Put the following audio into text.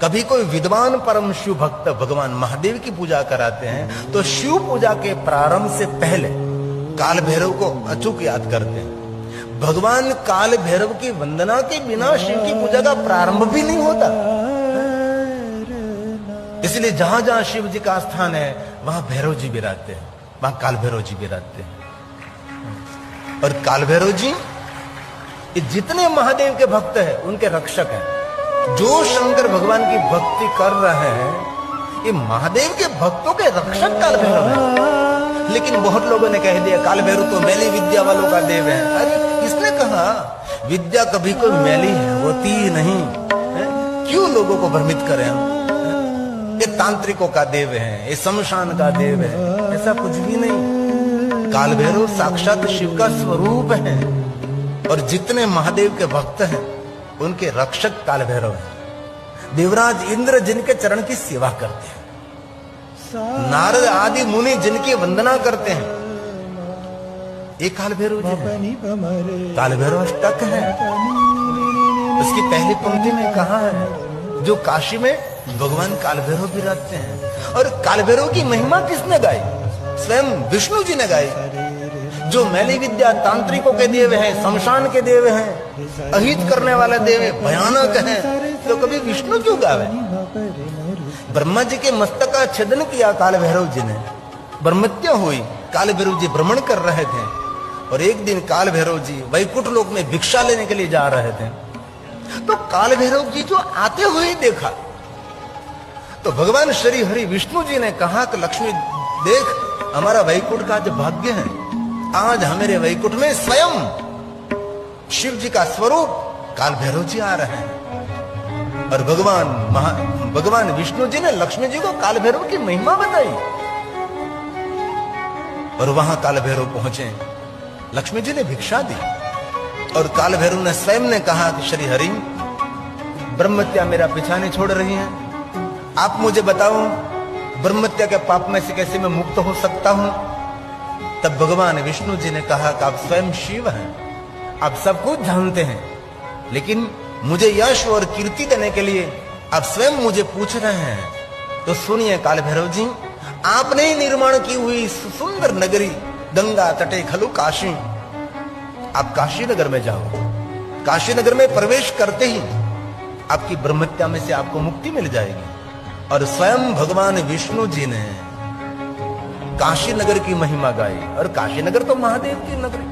कभी कोई विद्वान परम शिव भक्त भगवान महादेव की पूजा कराते हैं तो शिव पूजा के प्रारंभ से पहले काल भैरव को अचूक याद करते हैं। भगवान काल भैरव की वंदना के बिना शिव की पूजा का प्रारंभ भी नहीं होता। इसलिए जहां जहां शिव जी का स्थान है वहां भैरव जी विराजते हैं, वहां काल भैरव जी विराजते हैं। और काल भैरव जी जितने महादेव के भक्त हैं उनके रक्षक हैं। जो शंकर भगवान की भक्ति कर रहे हैं ये महादेव के भक्तों के रक्षक काल भैरव है। लेकिन बहुत लोगों ने कह दिया काल भैरव तो मैली विद्या वालों का देव है। अरे किसने कहा? विद्या कभी कोई मैली होती ही नहीं है? क्यों लोगों को भ्रमित करें हम? ये तांत्रिकों का देव है, ये शमशान का देव है, ऐसा कुछ भी नहीं। काल भैरव साक्षात शिव का स्वरूप है और जितने महादेव के भक्त हैं उनके रक्षक काल भैरव हैं। देवराज इंद्र जिनके चरण की सेवा करते हैं, नारद आदि मुनि जिनकी वंदना करते हैं, ये काल भैरव जी हैं। काल भैरव अष्टक है। उसकी पहली पंक्ति में कहा है जो काशी में भगवान काल भैरव विराजते हैं। और काल भैरव की महिमा किसने गाई? स्वयं विष्णु जी ने गाई। जो मैली विद्या तांत्रिकों के देव हैं, शमशान के देव हैं, अहित करने वाले देव हैं, भयानक हैं, तो कभी विष्णु क्यों गावे? ब्रह्मा जी के मस्तक का छेदन किया काल भैरव जी ने, ब्रह्मत्या हुई। काल भैरव जी भ्रमण कर रहे थे और एक दिन काल भैरव जी वैकुंठ लोक में भिक्षा लेने के लिए जा रहे थे। तो काल भैरव जी जो आते हुए देखा तो भगवान श्री हरि विष्णु जी ने कहा कि लक्ष्मी देख, हमारा वैकुंठ का जो भाग्य है, आज हमारे वैकुंठ में स्वयं शिव जी का स्वरूप काल भैरव जी आ रहे हैं। और भगवान विष्णु जी ने लक्ष्मी जी को काल भैरव की महिमा बताई। और वहां काल भैरव पहुंचे, लक्ष्मी जी ने भिक्षा दी और काल भैरव ने स्वयं ने कहा कि श्री हरि, ब्रह्मत्या मेरा पीछा नहीं छोड़ रही है, आप मुझे बताओ ब्रह्मत्या के पाप में से कैसे मैं मुक्त हो सकता हूं? तब भगवान विष्णु जी ने कहा कि आप स्वयं शिव हैं, आप सब कुछ जानते हैं, लेकिन मुझे यश और कीर्ति देने के लिए आप स्वयं मुझे पूछ रहे हैं। तो सुनिए काल भैरव जी, आपने ही निर्माण की हुई सुंदर नगरी गंगा तटे खलु काशी, आप काशी नगर में जाओ। काशी नगर में प्रवेश करते ही आपकी ब्रह्मत्या में से आपको मुक्ति मिल जाएगी। और स्वयं भगवान विष्णु जी ने काशी नगर की महिमा गाई। और काशी नगर तो महादेव की नगरी।